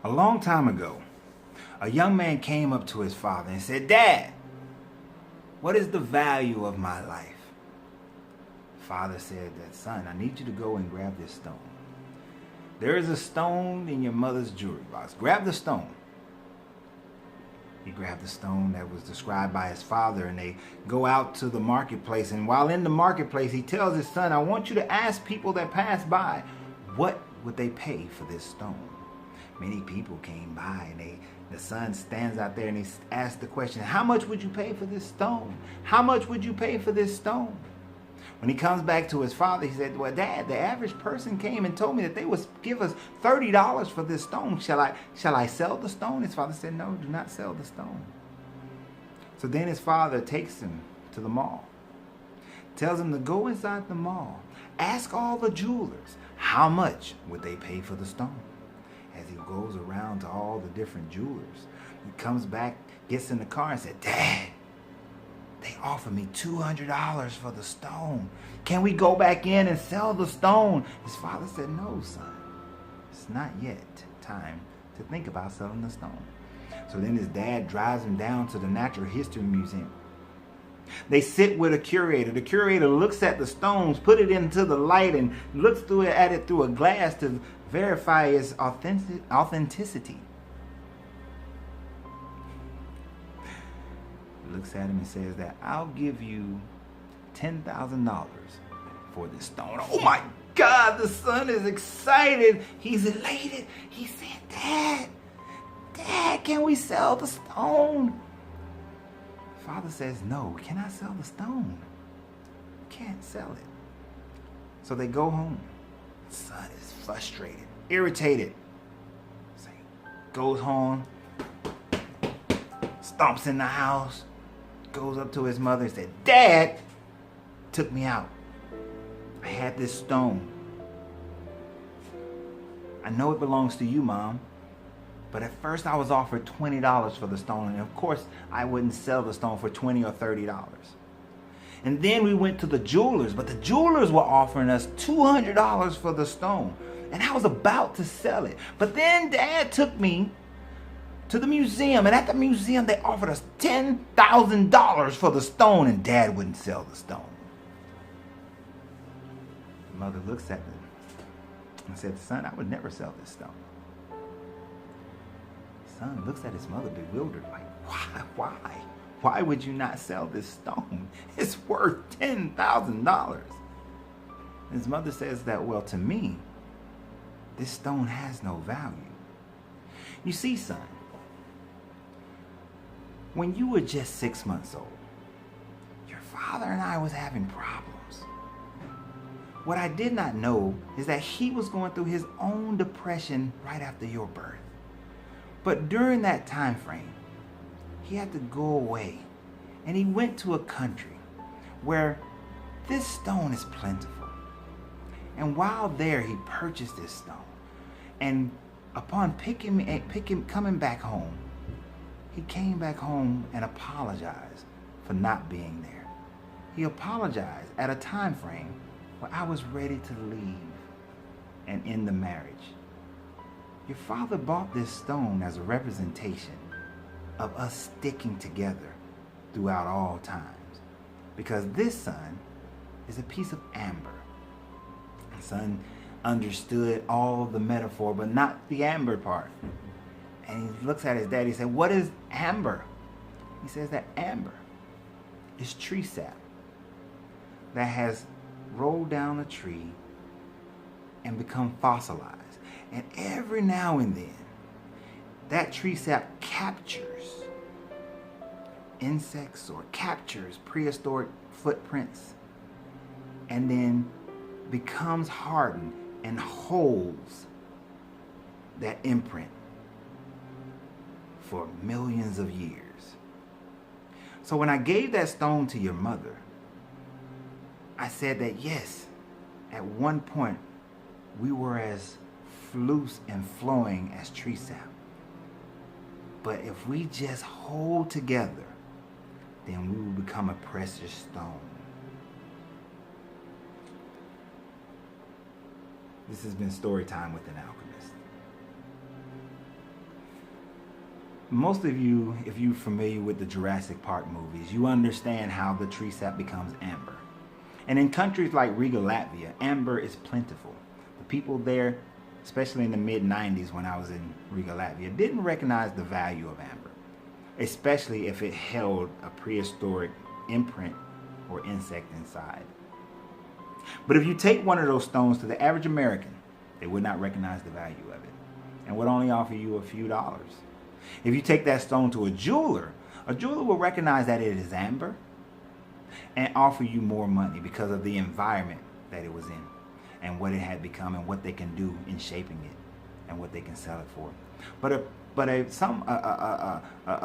A long time ago, a young man came up to his father and said, "Dad, what is the value of my life?" Father said that, "Son, I need you to go and grab this stone. There is a stone in your mother's jewelry box. Grab the stone." He grabbed the stone that was described by his father, and they go out to the marketplace. And while in the marketplace, he tells his son, "I want you to ask people that pass by, what would they pay for this stone?" Many people came by, and the son stands out there and he asks the question, "How much would you pay for this stone? How much would you pay for this stone?" When he comes back to his father, he said, "Well, Dad, the average person came and told me that they would give us $30 for this stone. Shall I sell the stone?" His father said, "No, do not sell the stone." So then his father takes him to the mall, tells him to go inside the mall, ask all the jewelers, how much would they pay for the stone? As he goes around to all the different jewelers, he comes back, gets in the car and said, "Dad, they offered me $200 for the stone. Can we go back in and sell the stone?" His father said, "No, son. It's not yet time to think about selling the stone." So then his dad drives him down to the Natural History Museum. They sit with a curator. The curator looks at the stones, put it into the light, and looks at it through a glass to verify its authenticity. Looks at him and says that, "I'll give you $10,000 for this stone." Oh my God, the son is excited. He's elated. He said, Dad, can we sell the stone?" Father says, "No, we cannot sell the stone. Can't sell it." So they go home. The son is frustrated, irritated. So he goes home, stomps in the house, goes up to his mother and said, "Dad took me out. I had this stone. I know it belongs to you, Mom, but at first I was offered $20 for the stone, and of course I wouldn't sell the stone for $20 or $30. And then we went to the jewelers, but the jewelers were offering us $200 for the stone, and I was about to sell it. But then Dad took me to the museum, and at the museum they offered us $10,000 for the stone, and Dad wouldn't sell the stone." The mother looks at them and said, "Son, I would never sell this stone." The son looks at his mother bewildered, like, Why would you not sell this stone? It's worth $10,000. His mother says that, "Well, to me, this stone has no value. You see, son, when you were just 6 months old, your father and I was having problems. What I did not know is that he was going through his own depression right after your birth. But during that time frame, he had to go away, and he went to a country where this stone is plentiful. And while there, he purchased this stone. And upon coming back home, he came back home and apologized for not being there. He apologized at a time frame where I was ready to leave and end the marriage. Your father bought this stone as a representation of us sticking together throughout all times, because this, son, is a piece of amber." The son understood all the metaphor, but not the amber part. And he looks at his dad. He said, "What is amber?" He says that amber is tree sap that has rolled down a tree and become fossilized. And every now and then, that tree sap captures insects or captures prehistoric footprints, and then becomes hardened and holds that imprint for millions of years. So when I gave that stone to your mother, I said that yes, at one point we were as loose and flowing as tree sap. But if we just hold together, then we will become a precious stone. This has been Story Time with an Alchemist. Most of you, if you're familiar with the Jurassic Park movies, you understand how the tree sap becomes amber. And in countries like Riga, Latvia, amber is plentiful. The people there, especially in the mid-90s when I was in Riga, Latvia, didn't recognize the value of amber, especially if it held a prehistoric imprint or insect inside. But if you take one of those stones to the average American, they would not recognize the value of it and would only offer you a few dollars. If you take that stone to a jeweler will recognize that it is amber and offer you more money because of the environment that it was in and what it had become and what they can do in shaping it and what they can sell it for. But a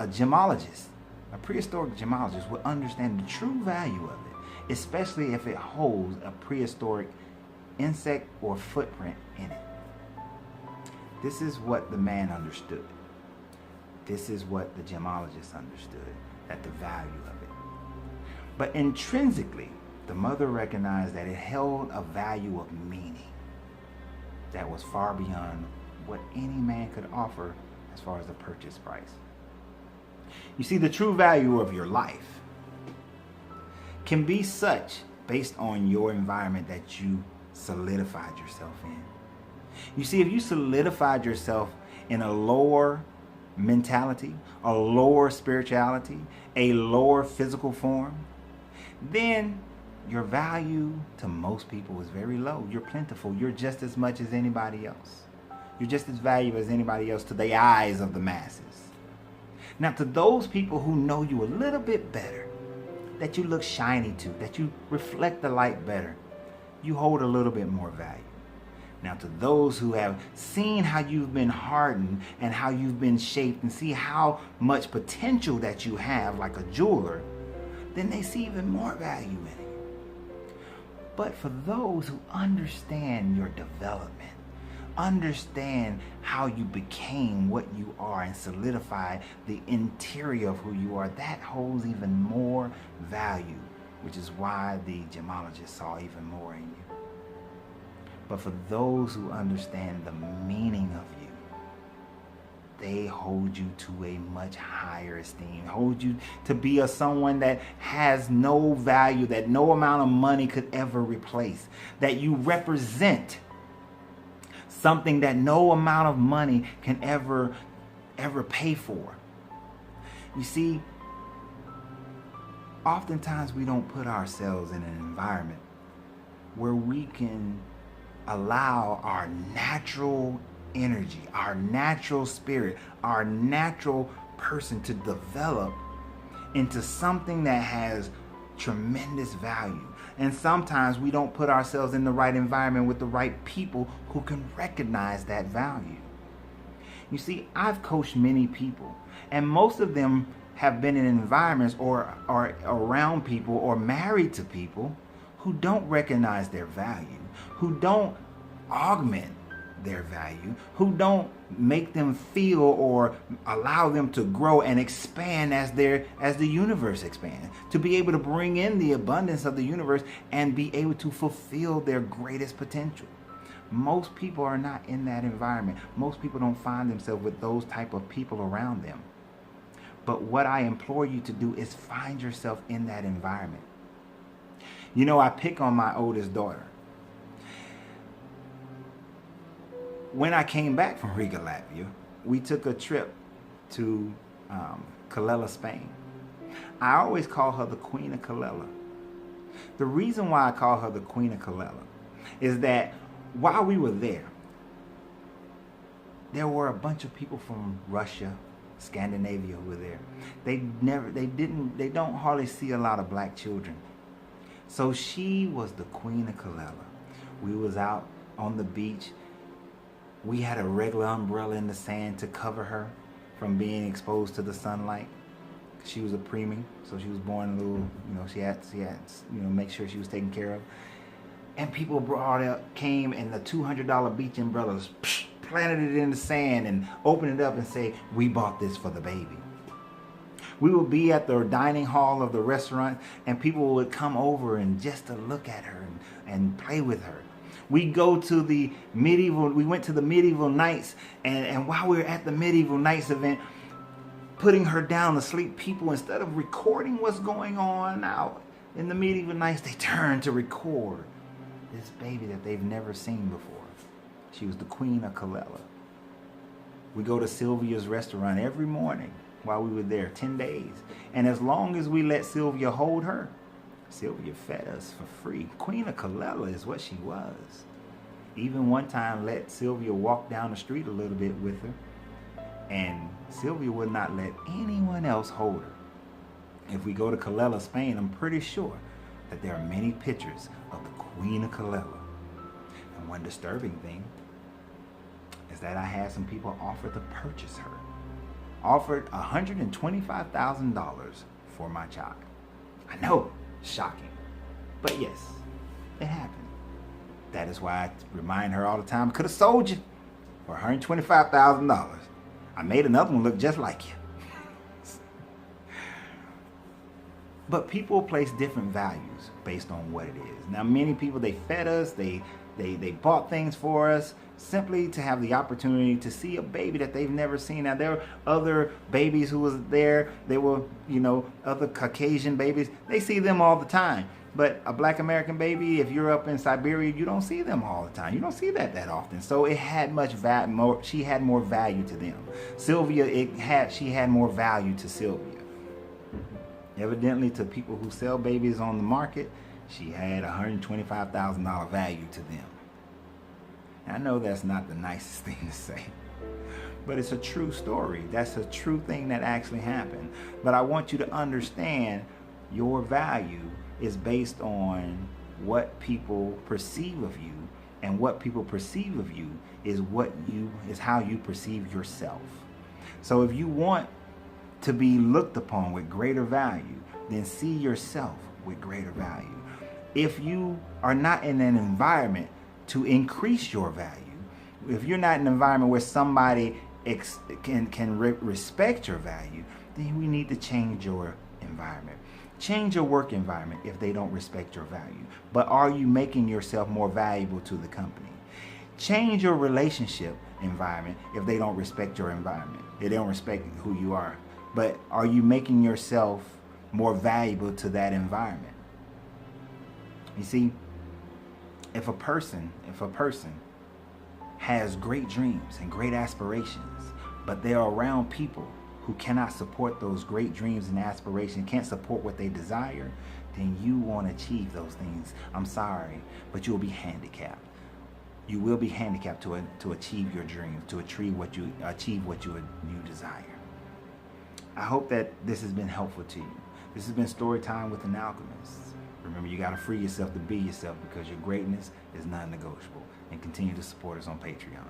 gemologist, a prehistoric gemologist, would understand the true value of it, especially if it holds a prehistoric insect or footprint in it. This is what the man understood. This is what the gemologist understood, that the value of it. But intrinsically, the mother recognized that it held a value of meaning that was far beyond what any man could offer as far as the purchase price. You see, the true value of your life can be such based on your environment that you solidified yourself in. You see, if you solidified yourself in a lower mentality, a lower spirituality, a lower physical form, then your value to most people is very low. You're plentiful. You're just as much as anybody else. You're just as valuable as anybody else to the eyes of the masses. Now, to those people who know you a little bit better, that you look shiny to, that you reflect the light better, you hold a little bit more value. Now, to those who have seen how you've been hardened and how you've been shaped and see how much potential that you have like a jeweler, then they see even more value in it. But for those who understand your development, understand how you became what you are and solidify the interior of who you are, that holds even more value, which is why the gemologist saw even more in you. But for those who understand the meaning of you, they hold you to a much higher esteem, hold you to be someone that has no value, that no amount of money could ever replace, that you represent something that no amount of money can ever pay for. You see, oftentimes we don't put ourselves in an environment where we can allow our natural energy, our natural spirit, our natural person to develop into something that has tremendous value. And sometimes we don't put ourselves in the right environment with the right people who can recognize that value. You see, I've coached many people, and most of them have been in environments or around people or married to people who don't recognize their value, who don't augment their value, who don't make them feel or allow them to grow and expand as the universe expands, to be able to bring in the abundance of the universe and be able to fulfill their greatest potential. Most people are not in that environment. Most people don't find themselves with those type of people around them. But what I implore you to do is find yourself in that environment. You know, I pick on my oldest daughter. When I came back from Riga, Latvia, we took a trip to Calella, Spain. I always call her the Queen of Calella. The reason why I call her the Queen of Calella is that while we were there were a bunch of people from Russia, Scandinavia who were there. They don't hardly see a lot of black children. So she was the Queen of Calella. We was out on the beach. We had a regular umbrella in the sand to cover her from being exposed to the sunlight. She was a preemie, so she was born a little, she had make sure she was taken care of. And people came and the $200 beach umbrellas, planted it in the sand and opened it up and say, "We bought this for the baby." We would be at the dining hall of the restaurant and people would come over and just to look at her and play with her. We went to the medieval nights, and while we were at the medieval nights event, putting her down to sleep, people, instead of recording what's going on out in the medieval nights, they turn to record this baby that they've never seen before. She was the Queen of Colella. We go to Sylvia's restaurant every morning while we were there, 10 days. And as long as we let Sylvia hold her, Sylvia fed us for free. Queen of Colella is what she was. Even one time let Sylvia walk down the street a little bit with her, and Sylvia would not let anyone else hold her. If we go to Colella, Spain, I'm pretty sure that there are many pictures of the Queen of Colella. And one disturbing thing is that I had some people offer to purchase her. Offered $125,000 for my child. I know, shocking. But yes, it happened. That is why I remind her all the time, I could have sold you for $125,000. I made another one look just like you. But people place different values based on what it is. Now, many people, they fed us, they bought things for us simply to have the opportunity to see a baby that they've never seen. Now, there were other babies who was there. There were, other Caucasian babies. They see them all the time. But a Black American baby, if you're up in Siberia, you don't see them all the time. You don't see that often. So it had much value. She had more value to them. Sylvia, she had more value to Sylvia. Evidently, to people who sell babies on the market, she had $125,000 value to them. I know that's not the nicest thing to say, but it's a true story. That's a true thing that actually happened. But I want you to understand your value is based on what people perceive of you, and what people perceive of you is how you perceive yourself. So if you want to be looked upon with greater value, then see yourself with greater value. If you are not in an environment to increase your value, if you're not in an environment where somebody can respect your value, then we need to change your environment. Change your work environment if they don't respect your value. But are you making yourself more valuable to the company? Change your relationship environment if they don't respect your environment. If they don't respect who you are. But are you making yourself more valuable to that environment? You see, if a person has great dreams and great aspirations, but they're around people who cannot support those great dreams and aspirations, can't support what they desire, then you want to achieve those things. I'm sorry, but you'll be handicapped. You will be handicapped to achieve your dreams, to achieve what you desire. I hope that this has been helpful to you. This has been Story Time with an Alchemist. Remember, you got to free yourself to be yourself, because your greatness is non-negotiable. And continue to support us on Patreon.